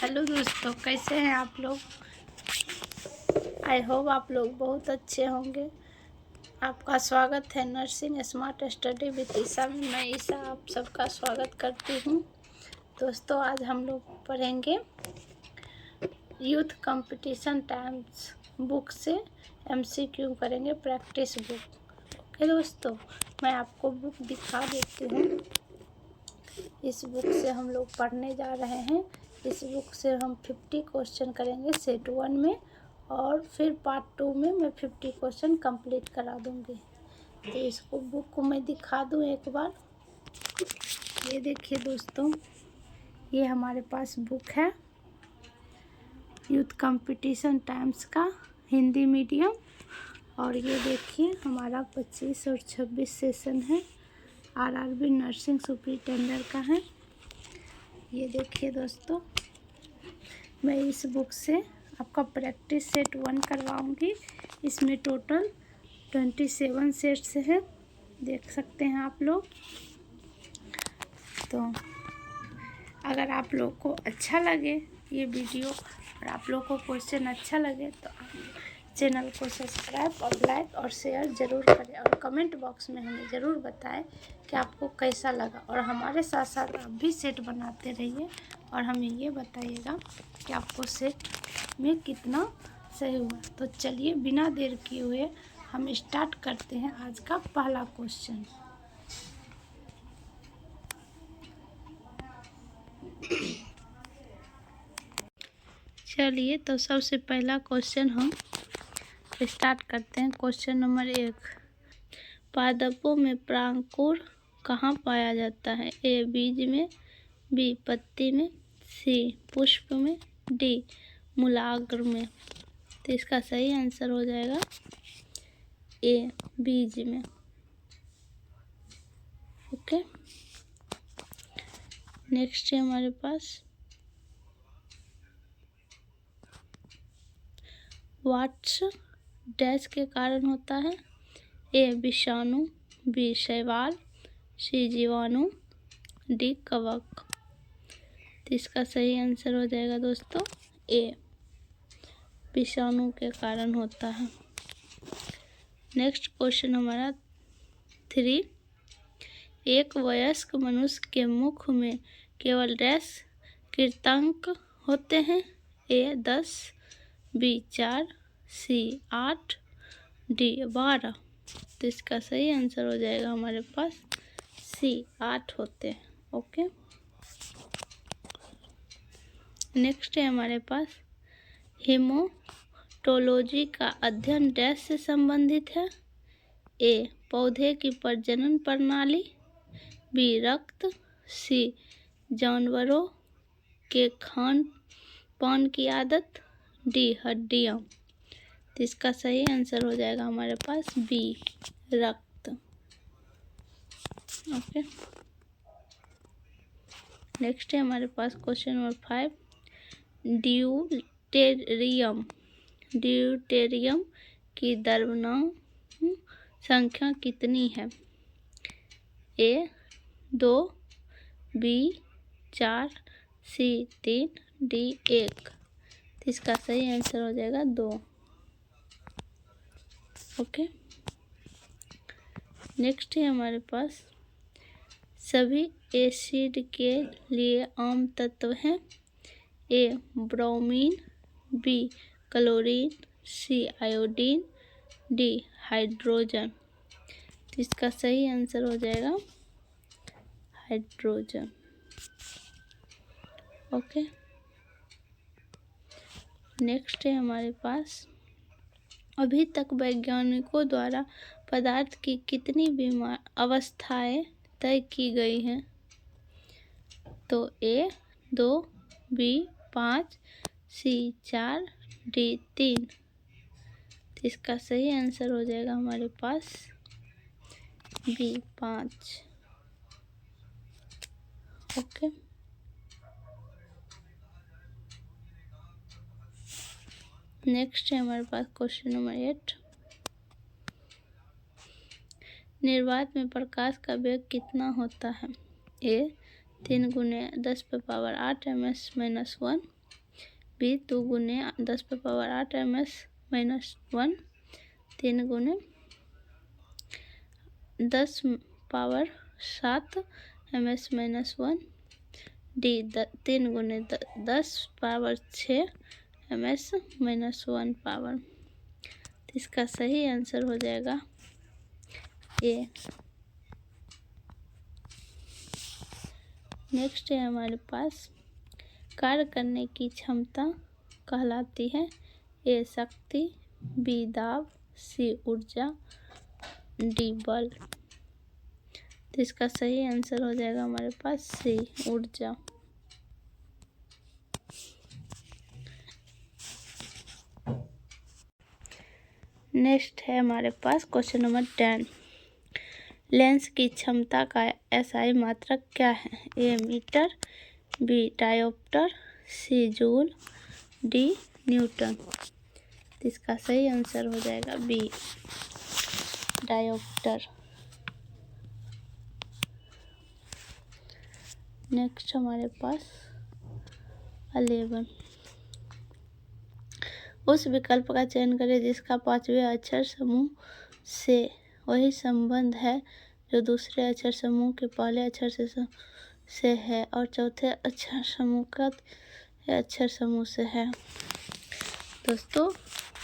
Hello दोस्तों, कैसे हैं आप लोग। आई होप आप लोग बहुत अच्छे होंगे। आपका स्वागत है नर्सिंग स्मार्ट स्टडी विद ईसा में। मैं ईसा आप सबका स्वागत करती हूँ। दोस्तों, आज हम लोग पढ़ेंगे यूथ कंपटीशन टाइम्स बुक से MCQ करेंगे, प्रैक्टिस बुक। ओके दोस्तों, मैं आपको बुक दिखा देती हूँ। इस बुक से हम लोग पढ़ने जा रहे हैं। इस बुक से हम 50 क्वेश्चन करेंगे सेट 1 में, और फिर पार्ट 2 में मैं 50 क्वेश्चन कंप्लीट करा दूंगी। तो इसको बुक को मैं दिखा दूं एक बार। ये देखिए दोस्तों, ये हमारे पास बुक है यूथ कंपटीशन टाइम्स का हिंदी मीडियम। और ये देखिए हमारा 25 और 26 सेशन है, RRB नर्सिंग सुपरिटेंडेंट का है। ये देखिए दोस्तों, मैं इस बुक से आपका प्रैक्टिस सेट 1 करवाऊंगी। इसमें टोटल 27 सेट्स हैं, देख सकते हैं आप लोग। तो अगर आप लोग को अच्छा लगे ये वीडियो और आप लोग को क्वेश्चन अच्छा लगे तो चैनल को सब्सक्राइब और लाइक और शेयर ज़रूर करें, और कमेंट बॉक्स में हमें ज़रूर बताएं कि आपको कैसा लगा। और हमारे साथ साथ आप भी सेट बनाते रहिए और हमें ये बताइएगा कि आपको सेट में कितना सही हुआ। तो चलिए बिना देर किए हुए हम स्टार्ट करते हैं आज का पहला क्वेश्चन। चलिए, तो सबसे पहला क्वेश्चन हम स्टार्ट करते हैं। क्वेश्चन नंबर 1, पादपों में परागकण कहाँ पाया जाता है? A बीज में, B पत्ती में, C पुष्प में, D मूलाग्र में। तो इसका सही आंसर हो जाएगा A बीज में। ओके, नेक्स्ट है हमारे पास वाट्स डैश के कारण होता है? A विषाणु, B शैवाल, C जीवाणु, D कवक। तो इसका सही आंसर हो जाएगा दोस्तों A विषाणु के कारण होता है। नेक्स्ट क्वेश्चन हमारा 3, एक वयस्क मनुष्य के मुख में केवल डैश कृंतक होते हैं? A 10, B 4, C 8, D 12। तो इसका सही आंसर हो जाएगा हमारे पास C 8 होते हैं। ओके, नेक्स्ट है हमारे पास हेमाटोलॉजी का अध्ययन डैश से संबंधित है? A पौधे की प्रजनन प्रणाली, B रक्त, C जानवरों के खान पान की आदत, D हड्डियाँ। तो इसका सही आंसर हो जाएगा हमारे पास B रक्त। ओके, नेक्स्ट है हमारे पास क्वेश्चन नंबर 5, ड्यूटेरियम की द्रव्यमान संख्या कितनी है? A 2, B 4, C 3, D 1। तो इसका सही आंसर हो जाएगा 2। ओके, नेक्स्ट है हमारे पास सभी एसिड के लिए आम तत्व हैं? A bromine, B chlorine, C iodine, D hydrogen. तो इसका सही आंसर हो जाएगा हाइड्रोजन। ओके, नेक्स्ट है हमारे पास अभी तक वैज्ञानिकों द्वारा पदार्थ की कितनी अवस्थाएं तय की गई हैं? तो A 2, B 5, C 4, D 3। तो इसका सही आंसर हो जाएगा हमारे पास B 5। ओके, नेक्स्ट है हमारे पास क्वेश्चन नंबर 8, निर्वात में प्रकाश का वेग कितना होता है? A 3 × 10⁻8 ms-1, बी 2 गुने 10⁻8 ms-1 3 गुने 10⁻7 ms-1 डी 3 गुने 10⁻6 ms-1 पावर। तो इसका सही आंसर हो जाएगा ए। नेक्स्ट है हमारे पास कार्य करने की क्षमता कहलाती है ए शक्ति, बी दाब, सी ऊर्जा, डी बल। तो इसका सही आंसर हो जाएगा हमारे पास सी ऊर्जा। नेक्स्ट है हमारे पास क्वेश्चन नंबर 10। लेंस की क्षमता का एसआई मात्रक क्या है? ए मीटर, बी डायोप्टर, सी जूल, डी न्यूटन। तो इसका सही आंसर हो जाएगा बी डायोप्टर। नेक्स्ट हमारे पास 11। उस विकल्प का चयन करें जिसका 5वें अक्षर समूह से वही संबंध है जो दूसरे अक्षर समूह के पहले अक्षर से है और चौथे अक्षर समूह का अक्षर समूह से है। दोस्तों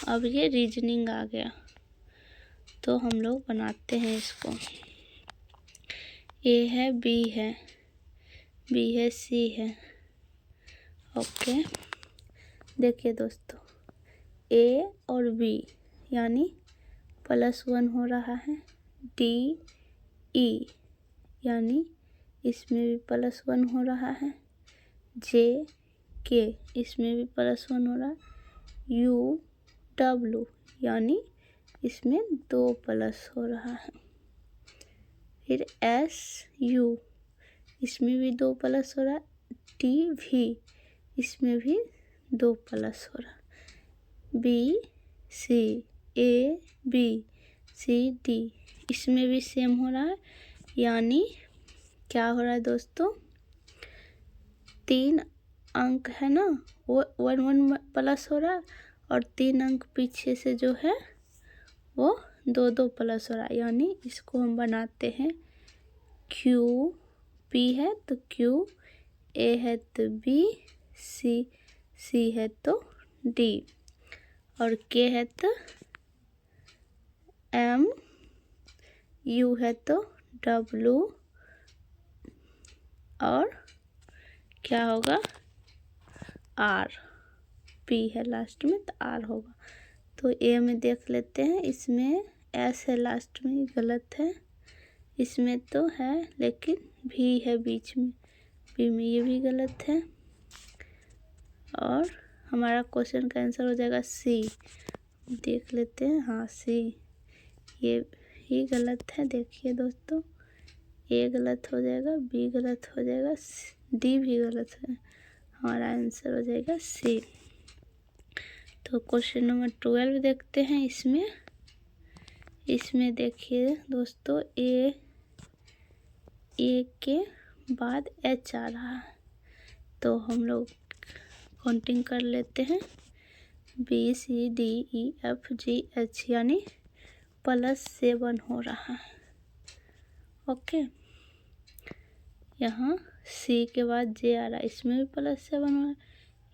अब ये रीजनिंग आ गया, तो हम लोग बनाते हैं इसको। ए है, बी है, बी है, सी है। ओके, देखिए दोस्तों, ए और बी यानी +1 हो रहा है। डी ई यानी इसमें भी +1 हो रहा है। जे के इसमें भी +1 हो रहा है। यू डब्लू यानी इसमें 2 प्लस हो रहा है। फिर एस यू इसमें भी 2 प्लस हो रहा है। टी भी इसमें भी 2 प्लस हो रहा है। B C, A B, C D इसमें भी सेम हो रहा है। यानी क्या हो रहा है दोस्तों, 3 अंक है ना, वो 1 प्लस हो रहा है और 3 अंक पीछे से जो है वो 2 प्लस हो रहा है। यानी इसको हम बनाते हैं क्यू, पी है तो क्यू, ए है तो बी, सी है तो डी और के है तो एम, यू है तो डब्लू और क्या होगा आर, पी है लास्ट में तो आर होगा। तो ए में देख लेते हैं, इसमें एस है लास्ट में, गलत है। इसमें तो है लेकिन भी है बीच में, बी में ये भी गलत है। और हमारा क्वेश्चन का आंसर हो जाएगा सी। देख लेते हैं, हाँ सी, ये ही गलत है। देखिए दोस्तों, ए गलत हो जाएगा, बी गलत हो जाएगा, डी भी गलत है। हमारा आंसर हो जाएगा सी। तो क्वेश्चन नंबर 12 देखते हैं। इसमें देखिए दोस्तों, ए के बाद एच आ रहा है, तो हम लोग काउंटिंग कर लेते हैं। B C D E F G H यानी +7 हो रहा है। ओके, यहाँ सी के बाद जे आ रहा है, इसमें भी +7 हो रहा है।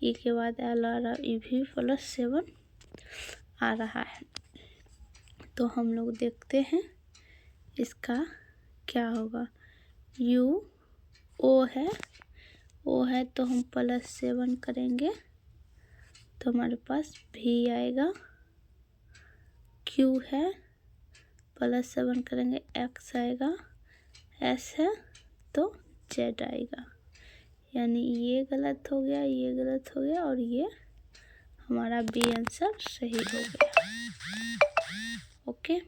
ई के बाद एल आ रहा है, ई भी +7 आ रहा है। तो हम लोग देखते हैं इसका क्या होगा। यू ओ है तो हम +7 करेंगे तो हमारे पास भी आएगा। क्यू है +7 करेंगे, एक्स आएगा। एस है तो जेड आएगा। यानी ये गलत हो गया, ये गलत हो गया और ये हमारा बी आंसर सही हो गया। ओके,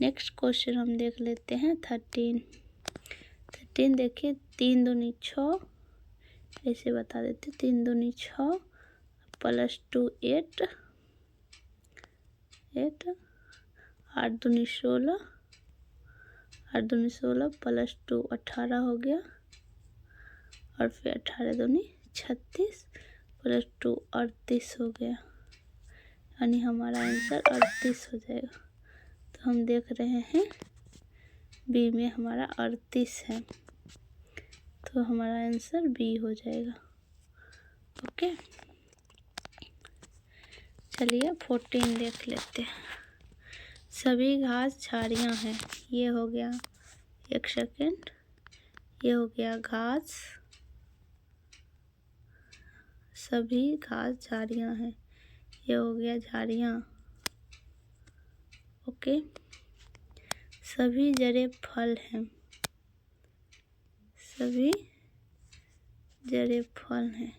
नेक्स्ट क्वेश्चन हम देख लेते हैं 13 देखिए, 3 दूनी 6, ऐसे बता देते, 3 दूनी 6 +2 8, 8 दूनी 16, 8 दूनी 16 +2 18 हो गया और फिर 18 दूनी 36 प्लस 2 38 हो गया, यानी हमारा आंसर 38 हो जाएगा। तो हम देख रहे हैं बी में हमारा 38 है, तो हमारा आंसर बी हो जाएगा। ओके, चलिए 14 देख लेते हैं। सभी घास झाड़ियाँ हैं, ये हो गया, एक सेकेंड, ये हो गया घास, सभी घास झाड़ियाँ हैं, ये हो गया झाड़ियाँ। ओके, सभी जड़ें फल हैं, सभी जड़ें फल हैं,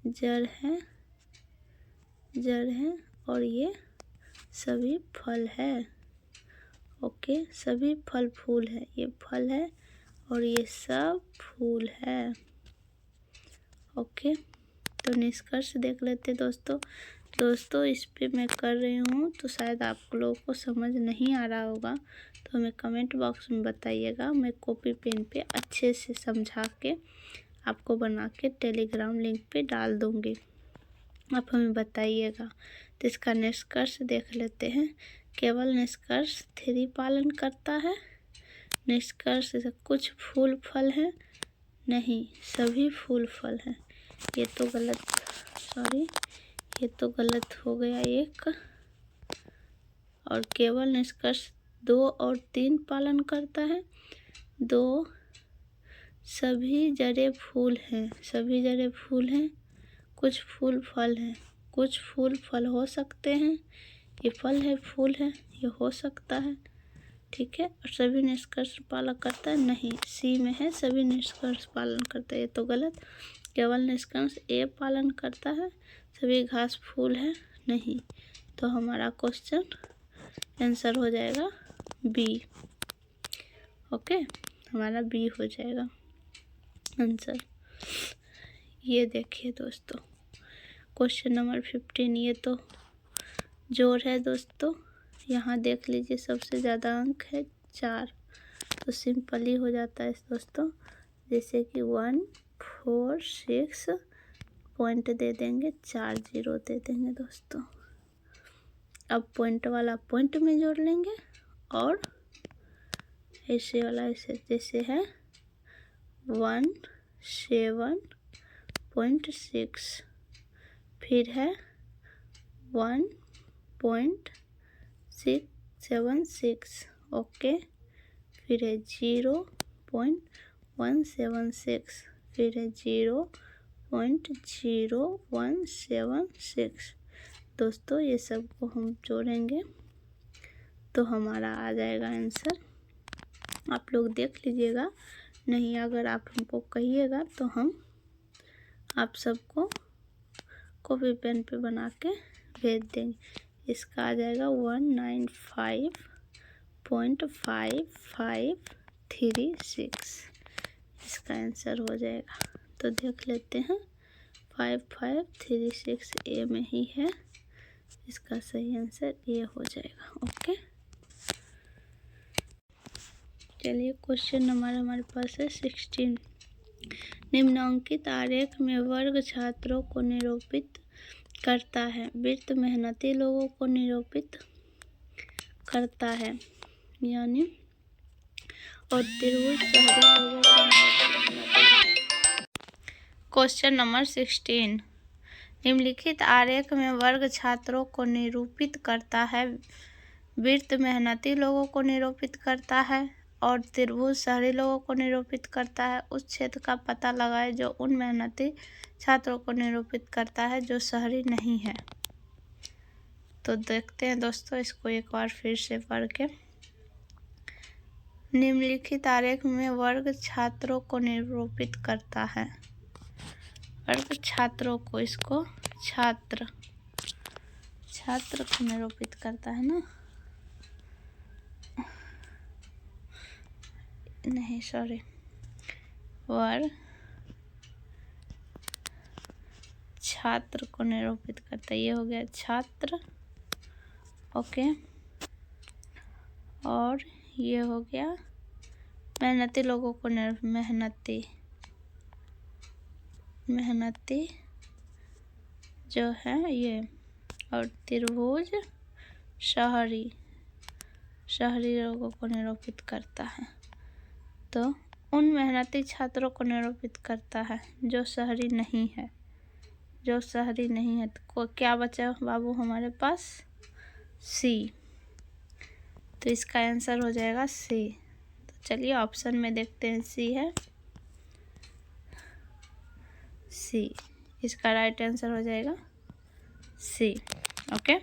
जड़ है, जड़ है, और ये सभी फल है। ओके, सभी फल फूल है, ये फल है और ये सब फूल है। ओके, तो निष्कर्ष देख लेते दोस्तों इस पे मैं कर रही हूँ तो शायद आप लोगों को समझ नहीं आ रहा होगा, तो हमें कमेंट बॉक्स में बताइएगा। मैं कॉपी पेन पे अच्छे से समझा के आपको बना के टेलीग्राम लिंक पे डाल दूँगी, आप हमें बताइएगा। तो इसका निष्कर्ष देख लेते हैं। केवल निष्कर्ष 3 पालन करता है। निष्कर्ष से कुछ फूल फल हैं, नहीं, सभी फूल फल हैं। ये तो गलत, सॉरी, ये तो गलत हो गया एक। और केवल निष्कर्ष 2 और 3 पालन करता है। 2, सभी जड़ें फूल हैं, सभी जड़ें फूल हैं, कुछ फूल फल हैं, कुछ फूल फल हो सकते हैं, ये फल है, फूल है, ये हो सकता है, ठीक है। और सभी निष्कर्ष पालन करता है, नहीं, सी में है सभी निष्कर्ष पालन करता है, ये तो गलत। केवल निष्कर्ष ए पालन करता है, सभी घास फूल है, नहीं। तो हमारा क्वेश्चन आंसर हो जाएगा बी। ओके, हमारा बी हो जाएगा आंसर। ये देखिए दोस्तों, क्वेश्चन नंबर 15, ये तो जोड़ है दोस्तों। यहाँ देख लीजिए, सबसे ज़्यादा अंक है 4, तो सिंपल ही हो जाता है दोस्तों। जैसे कि 1 4 6 पॉइंट दे देंगे, 4 0 दे देंगे दोस्तों। अब पॉइंट वाला पॉइंट में जोड़ लेंगे, और ऐसे वाला ऐसे, जैसे है 107.6, फिर है 1.676, ओके, फिर है 0.176, फिर है 0.0176। दोस्तों ये सब को हम जोड़ेंगे तो हमारा आ जाएगा आंसर। आप लोग देख लीजिएगा, नहीं अगर आप हमको कहिएगा तो हम आप सबको कॉपी पेन पे बना के भेज देंगे। इसका आ जाएगा 195.5536, इसका आंसर हो जाएगा। तो देख लेते हैं, 5536 ए में ही है, इसका सही आंसर ए हो जाएगा। ओके, चलिए क्वेश्चन नंबर हमारे पास है 16। निम्नांकित आरेख में वर्ग छात्रों को निरूपित करता है, वृत्त मेहनती लोगों को निरूपित करता है, यानी, और त्रिभुज शहरी लोगों को निरूपित करता है। क्वेश्चन नंबर 16, निम्नलिखित आरेख में वर्ग छात्रों को निरूपित करता है, वृत्त मेहनती लोगों को निरूपित करता है, और त्रिभुज शहरी लोगों को निरूपित करता है। उस क्षेत्र का पता लगाएं जो उन मेहनती छात्रों को निरूपित करता है जो शहरी नहीं है। तो देखते हैं दोस्तों इसको एक बार फिर से पढ़ के। निम्नलिखित आरेख में वर्ग छात्रों को निरूपित करता है, वर्ग छात्रों को, इसको छात्र को निरूपित करता है ना, नहीं सॉरी, वर्ग छात्र को निरूपित करता है, ये हो गया छात्र, ओके, और ये हो गया मेहनती लोगों को मेहनती, मेहनती जो है ये, और त्रिभुज शहरी लोगों को निरूपित करता है। तो उन मेहनती छात्रों को निरूपित करता है जो शहरी नहीं है। तो क्या बचा बाबू हमारे पास? सी। तो इसका आंसर हो जाएगा सी। तो चलिए ऑप्शन में देखते हैं, सी है, सी। इसका राइट आंसर हो जाएगा सी। ओके,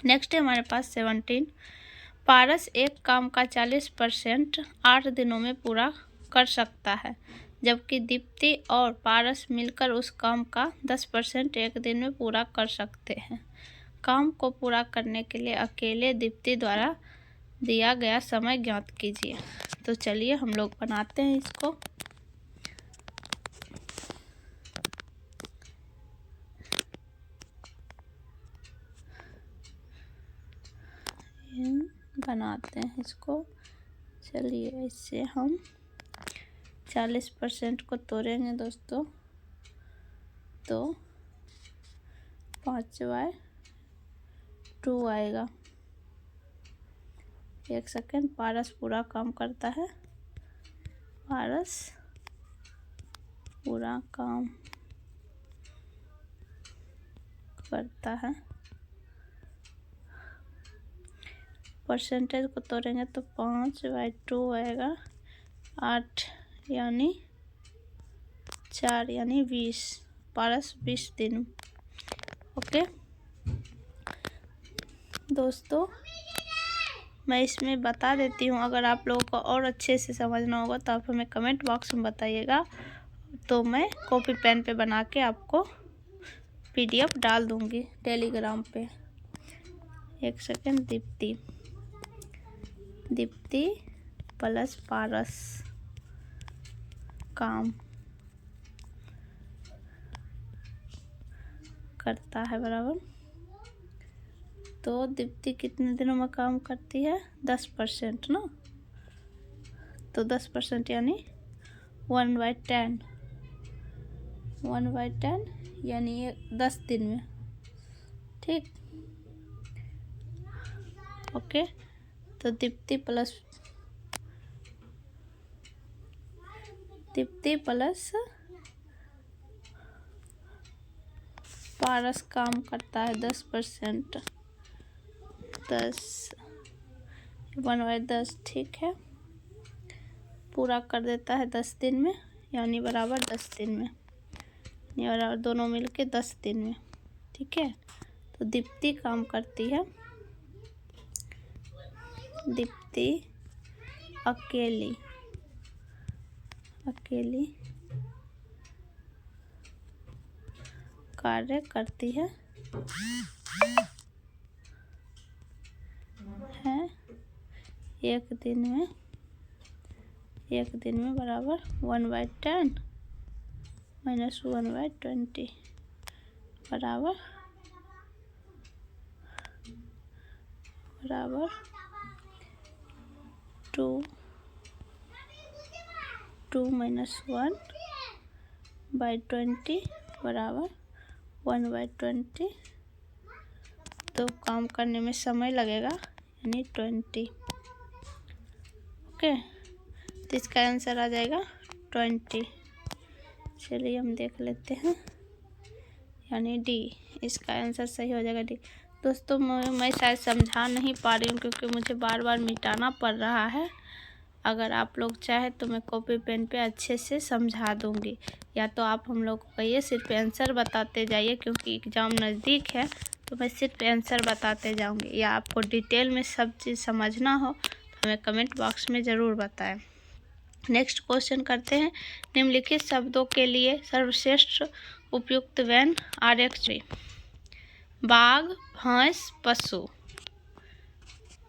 नेक्स्ट है हमारे पास 17। पारस एक काम का 40% 8 दिनों में पूरा कर सकता है, जबकि दीप्ति और पारस मिलकर उस काम का 10% 1 दिन में पूरा कर सकते हैं। काम को पूरा करने के लिए अकेले दीप्ति द्वारा दिया गया समय ज्ञात कीजिए। तो चलिए हम लोग बनाते हैं इसको। बनाते हैं इसको। चलिए इससे हम 40% को तोड़ेंगे दोस्तों, तो 5/2 आएगा। 1 सेकेंड, पारस पूरा काम करता है, पारस पूरा काम करता है। परसेंटेज को तोड़ेंगे तो 5/2 आएगा। 8 यानी 4 यानी 20। पारस 20 दिन। ओके दोस्तों, मैं इसमें बता देती हूँ, अगर आप लोगों को और अच्छे से समझना होगा तो आप हमें कमेंट बॉक्स में बताइएगा, तो मैं कॉपी पेन पे बना के आपको PDF डाल दूँगी टेलीग्राम पे। 1 सेकेंड, दीप्ति प्लस पारस काम करता है बराबर। तो दीप्ति कितने दिनों में काम करती है? 10% ना। तो 10% यानी 1/10। 1/10 यानी ये 10 दिन में। ठीक, ओके। तो दीप्ति प्लस पारस काम करता है 10%। 1/10 ठीक है, पूरा कर देता है 10 दिन में, यानी बराबर 10 दिन में, बराबर दोनों मिलके 10 दिन में। ठीक है, तो दीप्ति काम करती है, दीप्ति अकेली कार्य करती है 1 दिन में बराबर 1/10 माइनस 1/20 बराबर 2 माइनस 1/20 बराबर 1/20। तो काम करने में समय लगेगा यानी 20। ओके, तो इसका आंसर आ जाएगा 20। चलिए हम देख लेते हैं, यानी डी। इसका आंसर सही हो जाएगा डी। दोस्तों मैं शायद समझा नहीं पा रही हूँ क्योंकि मुझे बार बार मिटाना पड़ रहा है। अगर आप लोग चाहे तो मैं कॉपी पेन पे अच्छे से समझा दूँगी, या तो आप हम लोग को कहिए सिर्फ आंसर बताते जाइए, क्योंकि एग्ज़ाम नज़दीक है तो मैं सिर्फ आंसर बताते जाऊँगी। या आपको डिटेल में सब चीज़ समझना हो तो हमें कमेंट बॉक्स में ज़रूर बताएं। नेक्स्ट क्वेश्चन करते हैं। निम्नलिखित शब्दों के लिए सर्वश्रेष्ठ उपयुक्त व्यंजन RX। बाघ, भैंस, पशु।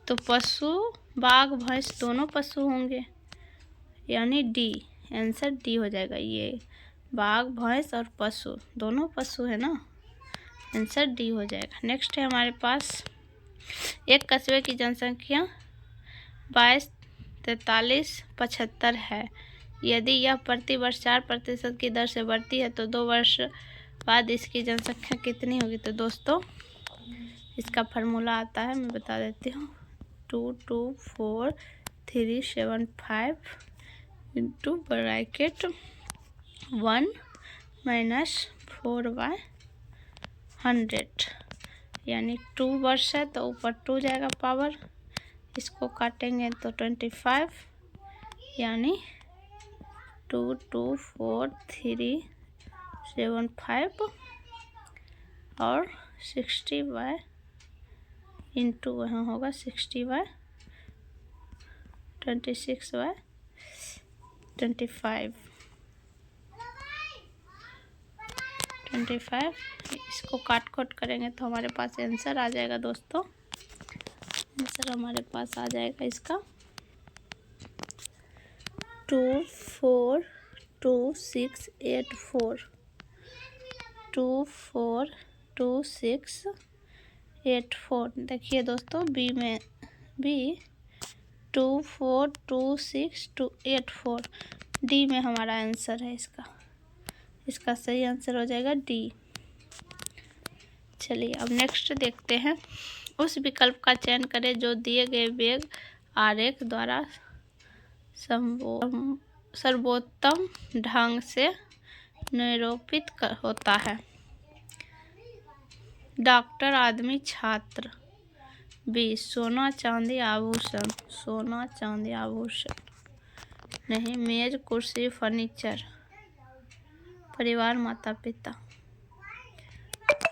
तो पशु, बाघ, भैंस दोनों पशु होंगे, यानी डी। आंसर डी हो जाएगा। ये बाघ, भैंस और पशु दोनों पशु है ना, आंसर डी हो जाएगा। नेक्स्ट है हमारे पास, एक कस्बे की जनसंख्या 22, 43, 75 है। यदि यह प्रति वर्ष 4% की दर से बढ़ती है तो 2 वर्ष बाद इसकी जनसंख्या कितनी होगी। तो दोस्तों इसका फार्मूला आता है, मैं बता देती हूँ। 224,375 इंटू ब्रैकेट 1 माइनस 4/100, यानी 2 वर्ष है तो ऊपर 2 जाएगा पावर, इसको काटेंगे तो 25, यानी 224,375 और 60 इंटू वहाँ होगा 60/26/25, इसको काट करेंगे तो हमारे पास आंसर आ जाएगा। दोस्तों आंसर हमारे पास आ जाएगा इसका 242684, 242684। देखिए दोस्तों बी 242684, डी में हमारा आंसर है इसका सही आंसर हो जाएगा डी। चलिए अब नेक्स्ट देखते हैं। उस विकल्प का चयन करें जो दिए गए वेग आरेख द्वारा सर्वोत्तम ढंग से निरूपित होता है। डॉक्टर, आदमी, छात्र। बी सोना चांदी आभूषण, सोना चांदी आभूषण नहीं, मेज कुर्सी फर्नीचर, परिवार माता पिता।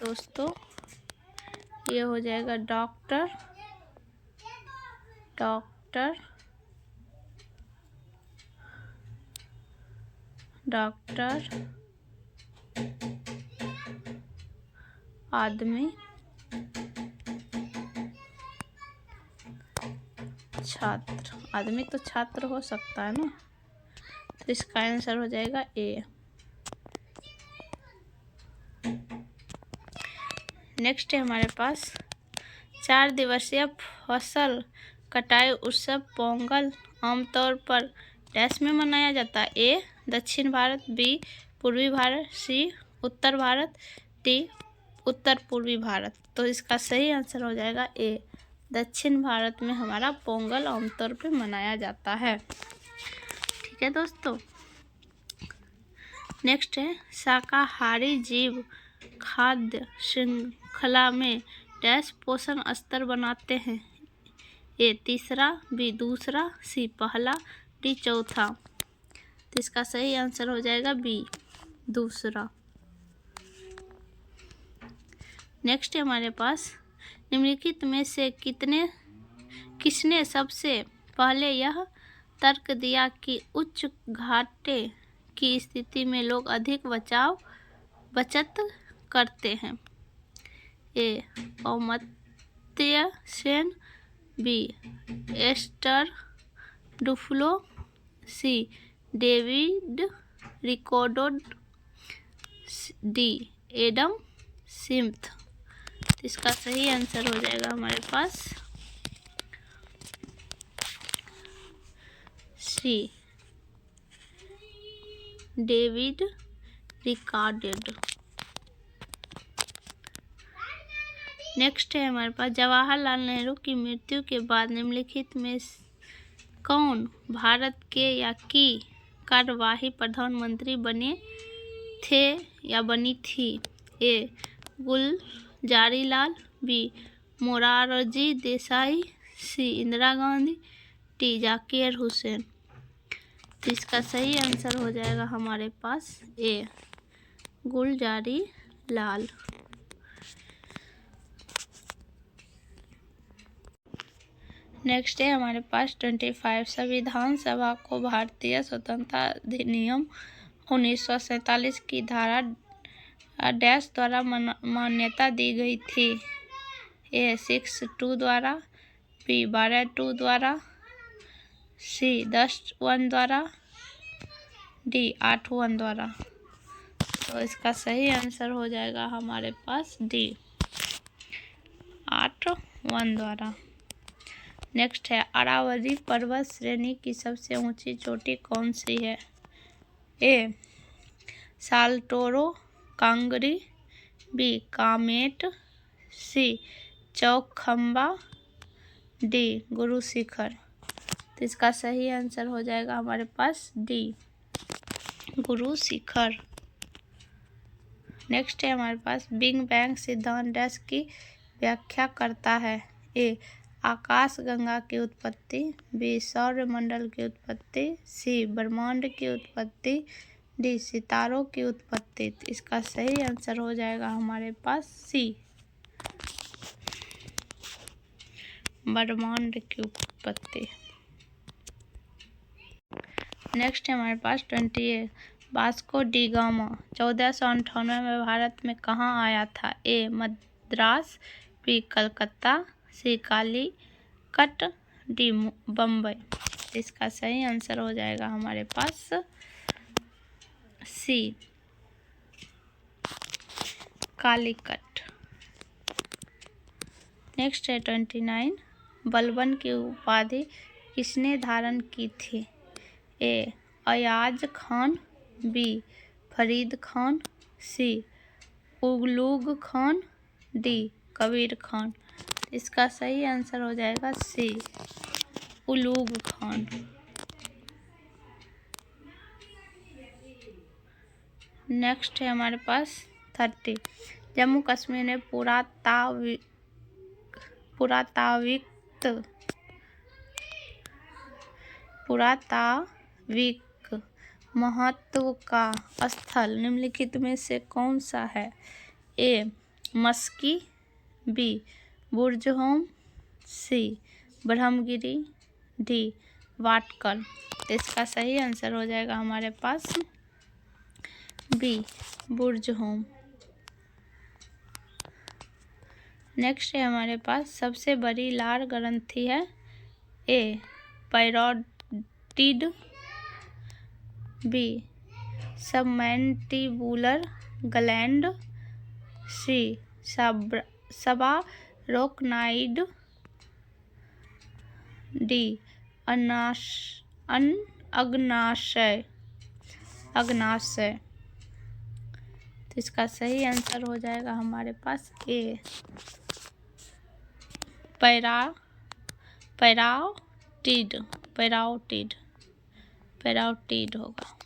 दोस्तों ये हो जाएगा डॉक्टर, आदमी, छात्र। आदमी तो छात्र हो सकता है ना, तो इसका आंसर हो जाएगा ए। नेक्स्ट है हमारे पास 4 दिवसीय फसल कटाई उत्सव पोंगल आमतौर पर डैश में मनाया जाता है। ए दक्षिण भारत, बी पूर्वी भारत, सी उत्तर भारत, डी उत्तर पूर्वी भारत। तो इसका सही आंसर हो जाएगा ए, दक्षिण भारत में हमारा पोंगल आमतौर पर मनाया जाता है। ठीक है दोस्तों, नेक्स्ट है शाकाहारी जीव खाद्य श्रृंखला में डैश पोषण स्तर बनाते हैं। ए तीसरा, बी दूसरा, सी पहला, डी चौथा। तो इसका सही आंसर हो जाएगा बी दूसरा। नेक्स्ट है हमारे पास निम्नलिखित में से किसने सबसे पहले यह तर्क दिया कि उच्च घाटे की स्थिति में लोग अधिक बचत करते हैं। A Amartya Sen, B Esther Duflo, C David Ricardo, D Adam Smith. इसका सही आंसर हो जाएगा हमारे पास सी डेविड रिकार्डो। नेक्स्ट है हमारे पास जवाहरलाल नेहरू की मृत्यु के बाद निम्नलिखित में कौन भारत के या की कार्यवाही प्रधानमंत्री बने थे या बनी थी। ए गुलजारीलाल, बी मोरारजी देसाई, सी इंदिरा गांधी, डी जाकिर हुसैन। तो इसका सही आंसर हो जाएगा हमारे पास ए गुलजारीलाल। नेक्स्ट है हमारे पास 25 संविधान सभा को भारतीय स्वतंत्रता अधिनियम 1947 की धारा डैश द्वारा मान्यता दी गई थी। ए 6(2) द्वारा, बी 12(2) द्वारा, सी 10(1) द्वारा, डी 8(1) द्वारा। तो इसका सही आंसर हो जाएगा हमारे पास डी 8(1) द्वारा। नेक्स्ट है अरावली पर्वत श्रेणी की सबसे ऊंची चोटी कौन सी है। ए साल्टोरो कांगरी, बी कामेट, सी चौखंबा, डी गुरु शिखर। तो इसका सही आंसर हो जाएगा हमारे पास डी गुरु शिखर। नेक्स्ट है हमारे पास बिग बैंग सिद्धांत डैश की व्याख्या करता है। ए आकाश गंगा की उत्पत्ति, बी सौरमंडल की उत्पत्ति, सी ब्रह्मांड की उत्पत्ति, डी सितारों की उत्पत्ति। तो इसका सही आंसर हो जाएगा हमारे पास सी ब्रह्मांड की उत्पत्ति। नेक्स्ट है हमारे पास 28 वास्को डी गामा 1498 में भारत में कहाँ आया था। ए मद्रास, बी कलकत्ता, सी कालीकट, डी बम्बई। इसका सही आंसर हो जाएगा हमारे पास सी कालीकट। नेक्स्ट है 29 बलबन की उपाधि किसने धारण की थी। ए अयाज खान, बी फरीद खान, सी उगलूग खान, डी कबीर खान। इसका सही आंसर हो जाएगा सी उलूग खान। नेक्स्ट है हमारे पास 30 जम्मू कश्मीर में पुरातात्विक महत्व का स्थल निम्नलिखित में से कौन सा है। ए मस्की, बी बुर्जहोम, सी ब्रह्मगिरी, डी वाटकर। इसका सही आंसर हो जाएगा हमारे पास बी बुर्जहोम। नेक्स्ट है हमारे पास सबसे बड़ी लार ग्रंथि है। ए पैरोटिड, बी सबमैंटिबुलर ग्लैंड, सी सबारोक्नाइड, डी अग्नाशय। तो इसका सही आंसर हो जाएगा हमारे पास ए पैराटिड होगा।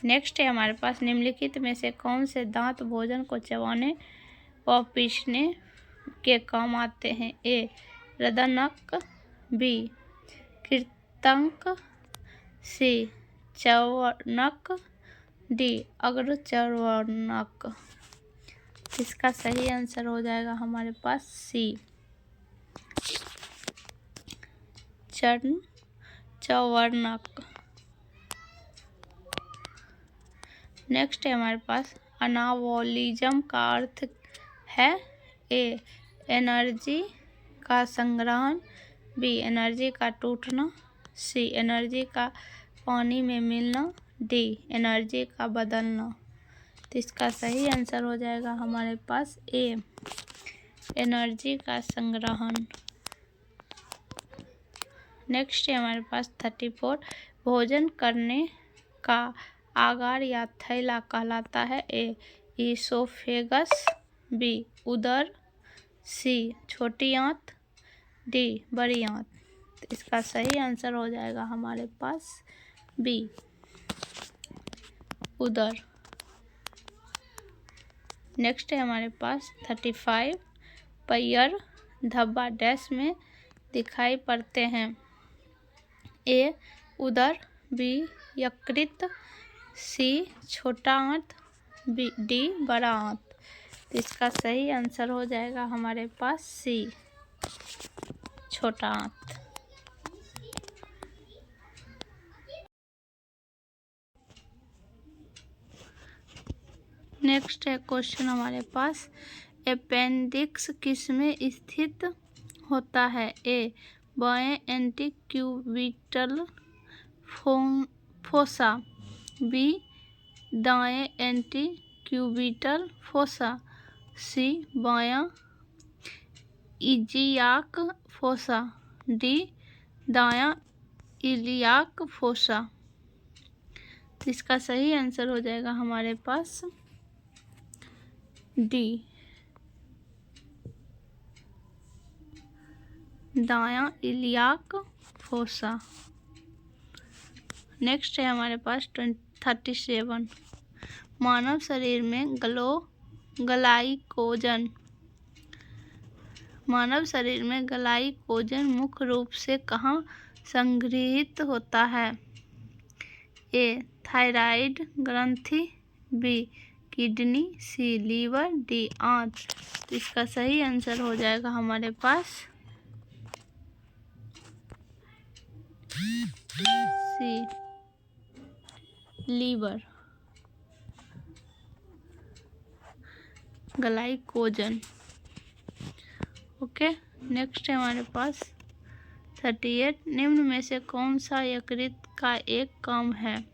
नेक्स्ट है हमारे पास निम्नलिखित में से कौन से दांत भोजन को चबाने व पीसने के काम आते हैं। ए रदनक, बी कृंतक, सी चर्वणक, डी अग्रचर्वणक। इसका सही आंसर हो जाएगा हमारे पास सी चर्वणक। नेक्स्ट है हमारे पास अनाबोलिज्म का अर्थ है। ए एनर्जी का संग्रहण, बी एनर्जी का टूटना, सी एनर्जी का पानी में मिलना, डी एनर्जी का बदलना। तो इसका सही आंसर हो जाएगा हमारे पास ए एनर्जी का संग्रहण। नेक्स्ट है हमारे पास 34 भोजन करने का आगार या थैला कहलाता है। ए ईसोफेगस, बी उदर, सी छोटी आंत, डी बड़ी आंत। तो इसका सही आंसर हो जाएगा हमारे पास बी उदर। नेक्स्ट है हमारे पास 35 पैर धब्बा डैश में दिखाई पड़ते हैं। ए उदर, बी यकृत, सी छोटा आंत, बी डी बड़ा आंत। तो इसका सही आंसर हो जाएगा हमारे पास सी छोटा आंत। नेक्स्ट है क्वेश्चन हमारे पास अपेंडिक्स किसमें स्थित होता है। ए बाएं एंटीक्यूबिटल फोसा, बी दाएं एंटीक्यूबिटल फोसा, सी बायां इलियाक फोसा, डी दायां इलियाक फोसा। इसका सही आंसर हो जाएगा हमारे पास डी, दायां इलियाक फोसा। नेक्स्ट है हमारे पास 37। मानव शरीर में ग्लाइकोजन मुख्य रूप से कहाँ संग्रहित होता है? ए थायराइड ग्रंथि, B kidney, C liver, D आंत। तो इसका सही आंसर हो जाएगा हमारे पास C liver. Glycogen. Okay, next है हमारे पास 38। निम्न में से कौन सा यकृत का एक काम है?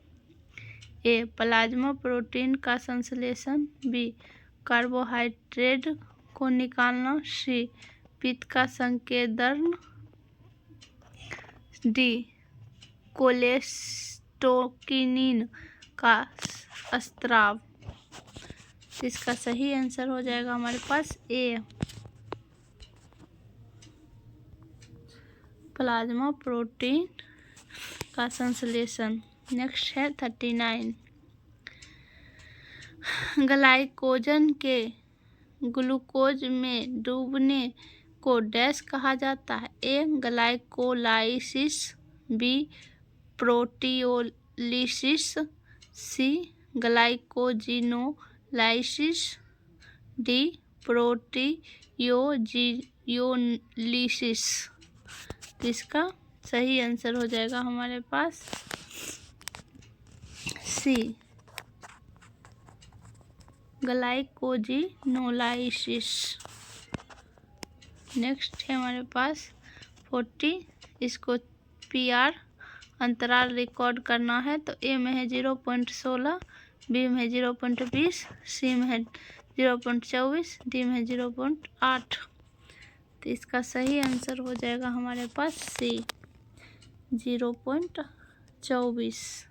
ए प्लाज्मा प्रोटीन का संश्लेषण, बी कार्बोहाइड्रेट को निकालना, सी पित्त का संकेंद्रण, डी कोलेस्टोकिनिन का स्राव। इसका सही आंसर हो जाएगा हमारे पास ए प्लाज्मा प्रोटीन का संश्लेषण। नेक्स्ट है 39। ग्लाइकोजन के ग्लूकोज में डूबने को डैश कहा जाता है? ए ग्लाइकोलाइसिस, बी प्रोटियोलिसिस, सी ग्लाइकोजिनोलाइसिस, डी प्रोटियोलिसिस। इसका सही आंसर हो जाएगा हमारे पास सी ग्लाइकोजिनोलाइसिस। नेक्स्ट है हमारे पास 40। इसको PR अंतराल रिकॉर्ड करना है, तो ए में है 0.16, बी में है 0.20, सी में है 0.24, डी में है 0.8। तो इसका सही आंसर हो जाएगा हमारे पास सी 0.24।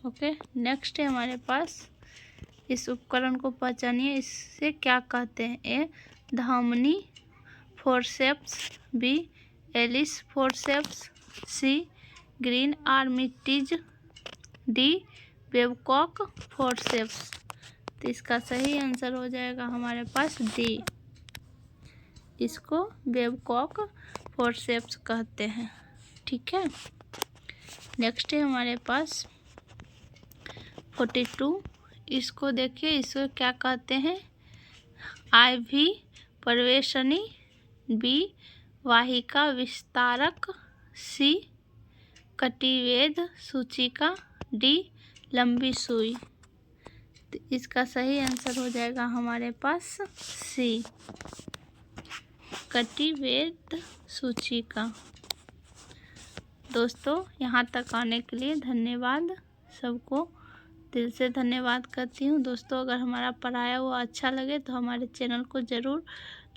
ओके, नेक्स्ट है हमारे पास इस उपकरण को पहचानिए, इससे क्या कहते हैं? ए धमनी फोर्सेप्स, बी एलिस फोर्सेप्स, सी ग्रीन आर्मिटिज, डी बेबकॉक फोर्सेप्स। तो इसका सही आंसर हो जाएगा हमारे पास डी, इसको बेबकॉक फोर्सेप्स कहते हैं। ठीक है, नेक्स्ट है हमारे पास 42। इसको देखिए, इसको क्या कहते हैं? IV प्रवेशनी, बी वाहिका विस्तारक, सी कटिवेद सूचिका, डी लंबी सुई। तो इसका सही आंसर हो जाएगा हमारे पास सी कटिवेद सूचिका। दोस्तों, यहाँ तक आने के लिए धन्यवाद। सबको दिल से धन्यवाद करती हूँ। दोस्तों, अगर हमारा पढ़ाया हुआ अच्छा लगे तो हमारे चैनल को ज़रूर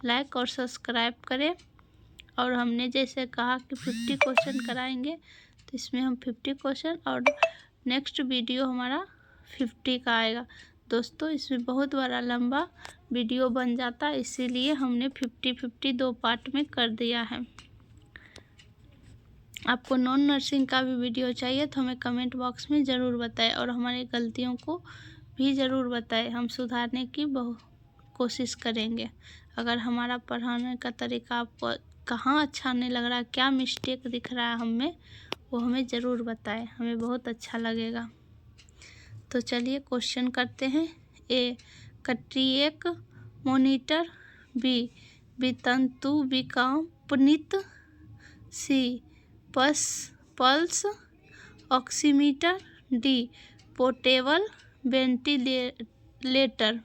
लाइक और सब्सक्राइब करें। और हमने जैसे कहा कि 50 क्वेश्चन कराएंगे, तो इसमें हम 50 क्वेश्चन और नेक्स्ट वीडियो हमारा 50 का आएगा। दोस्तों, इसमें बहुत बड़ा लंबा वीडियो बन जाता है, इसीलिए हमने 50 दो पार्ट में कर दिया है। आपको नॉन नर्सिंग का भी वीडियो चाहिए तो हमें कमेंट बॉक्स में ज़रूर बताएं और हमारी गलतियों को भी ज़रूर बताएं। हम सुधारने की कोशिश करेंगे। अगर हमारा पढ़ाने का तरीका आपको कहाँ अच्छा नहीं लग रहा, क्या मिस्टेक दिख रहा है हमें, वो हमें ज़रूर बताएं, हमें बहुत अच्छा लगेगा। तो चलिए क्वेश्चन करते हैं। ए कार्डियक मॉनिटर, बी वितंतु विकंपनित, C pulse oximeter, D portable ventilator.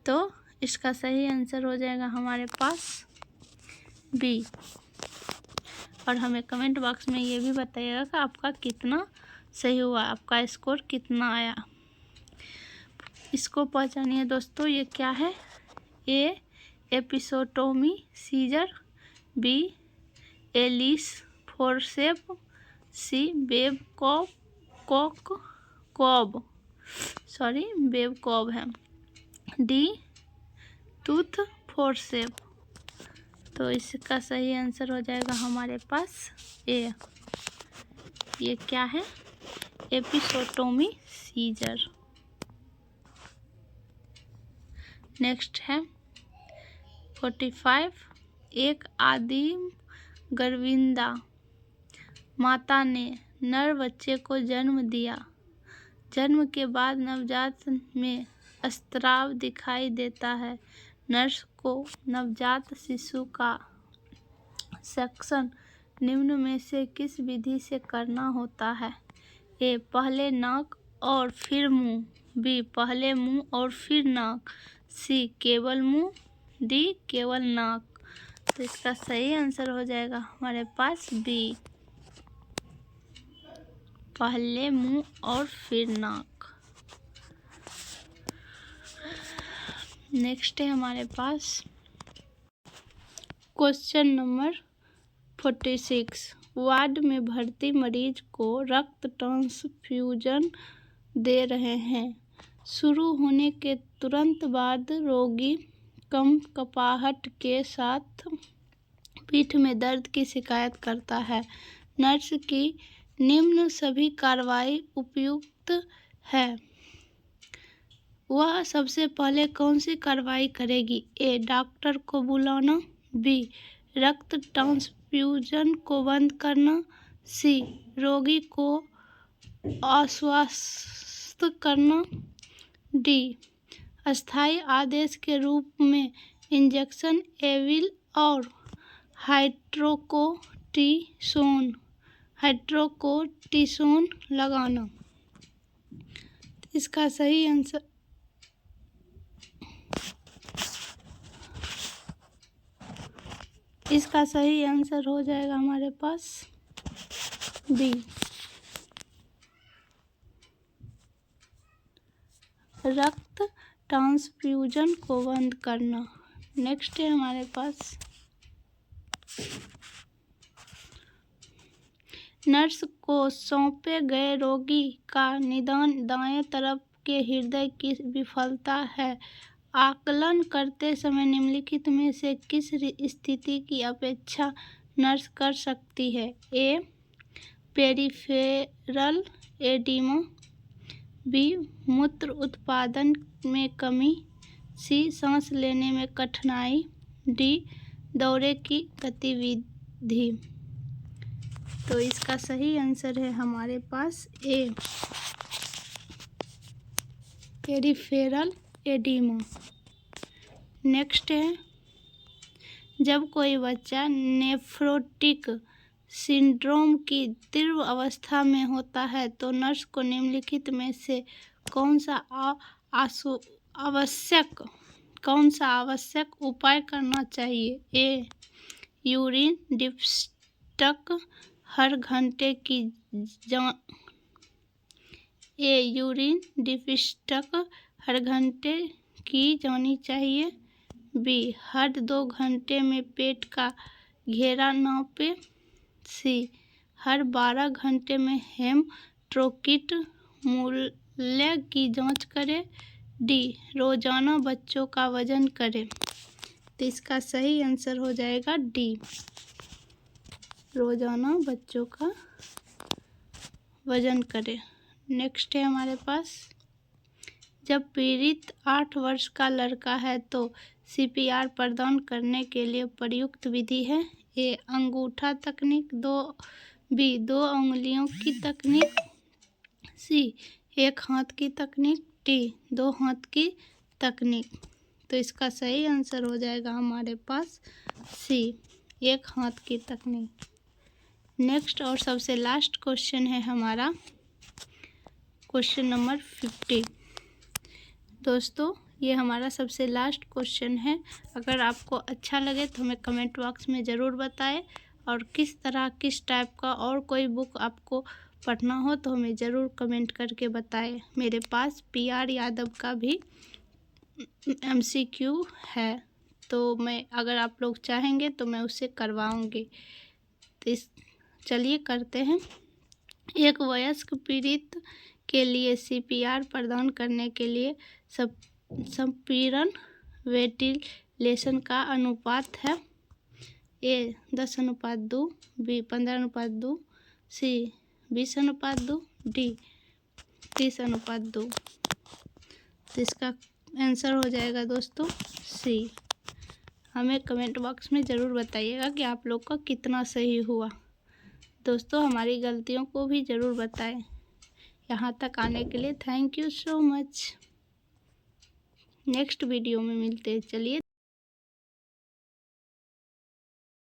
तो इसका सही आंसर हो जाएगा हमारे पास बी। और हमें कमेंट बॉक्स में ये भी बताइएगा कि आपका कितना सही हुआ, आपका स्कोर कितना आया। इसको पहचानिए दोस्तों, ये क्या है? A episiotomy scissor, B Allis forceps, C Babcock है। D tooth forceps. तो इसका सही आंसर हो जाएगा हमारे पास ए। ये क्या है? एपिसोटोमी सीजर। नेक्स्ट है 45। एक आदिम गर्विंदा माता ने नर बच्चे को जन्म दिया। जन्म के बाद नवजात में स्राव दिखाई देता है। नर्स को नवजात शिशु का सेक्शन निम्न में से किस विधि से करना होता है? ए पहले नाक और फिर मुंह। बी पहले मुंह और फिर नाक। सी केवल मुंह। डी केवल नाक। तो इसका सही आंसर हो जाएगा हमारे पास बी, पहले मुंह और फिर नाक। नेक्स्ट है हमारे पास क्वेश्चन नंबर 46। वार्ड में भर्ती मरीज को रक्त ट्रांसफ्यूजन दे रहे हैं। शुरू होने के तुरंत बाद रोगी कम कपाहट के साथ पीठ में दर्द की शिकायत करता है। नर्स की निम्न सभी कार्रवाई उपयुक्त है। वह सबसे पहले कौन सी कार्रवाई करेगी? ए डॉक्टर को बुलाना। बी रक्त ट्रांसफ्यूजन को बंद करना। सी रोगी को आश्वस्त करना। डी अस्थायी आदेश के रूप में इंजेक्शन एविल और हाइड्रोकोर्टिसोन लगाना। इसका सही आंसर हो जाएगा हमारे पास बी, रक्त ट्रांसफ्यूजन को बंद करना। नेक्स्ट है हमारे पास नर्स को सौंपे गए रोगी का निदान दाएं तरफ के हृदय की विफलता है। आकलन करते समय निम्नलिखित में से किस स्थिति की अपेक्षा नर्स कर सकती है? ए पेरिफेरल एडिमा। बी मूत्र उत्पादन में कमी। सी सांस लेने में कठिनाई। डी दौरे की गतिविधि। तो इसका सही आंसर है हमारे पास ए पेरिफेरल एडिमा। नेक्स्ट है जब कोई बच्चा नेफ्रोटिक सिंड्रोम की तीव्र अवस्था में होता है तो नर्स को निम्नलिखित में से कौन सा आवश्यक उपाय करना चाहिए? ए यूरिन डिस्चार्ज हर घंटे की जानी चाहिए। बी हर 2 घंटे में पेट का घेरा नापे। सी हर 12 घंटे में हेमटोक्रिट मूल्य की जांच करें। डी रोजाना बच्चों का वजन करें। तो इसका सही आंसर हो जाएगा डी, रोजाना बच्चों का वजन करें। नेक्स्ट है हमारे पास जब पीड़ित 8 वर्ष का लड़का है तो CPR प्रदान करने के लिए प्रयुक्त विधि है। ए अंगूठा तकनीक। बी 2 उंगलियों की तकनीक। सी 1 हाथ की तकनीक। डी 2 हाथ की तकनीक। तो इसका सही आंसर हो जाएगा हमारे पास सी 1 हाथ की तकनीक। नेक्स्ट और सबसे लास्ट क्वेश्चन है हमारा क्वेश्चन नंबर 50। दोस्तों ये हमारा सबसे लास्ट क्वेश्चन है। अगर आपको अच्छा लगे तो हमें कमेंट बॉक्स में ज़रूर बताएं और किस टाइप का और कोई बुक आपको पढ़ना हो तो हमें ज़रूर कमेंट करके बताएं। मेरे पास PR यादव का भी MCQ है तो मैं अगर आप लोग चाहेंगे तो मैं उससे करवाऊँगी। तो चलिए करते हैं। एक वयस्क पीड़ित के लिए CPR प्रदान करने के लिए संपीड़न वेंटिलेशन का अनुपात है A 10:2, B 15:2, C 20:2, D 30:2। तो इसका आंसर हो जाएगा दोस्तों C। हमें कमेंट बॉक्स में ज़रूर बताइएगा कि आप लोग का कितना सही हुआ। दोस्तों हमारी गलतियों को भी ज़रूर बताएं। यहाँ तक आने के लिए thank you so much. Next video में मिलते हैं। चलिए।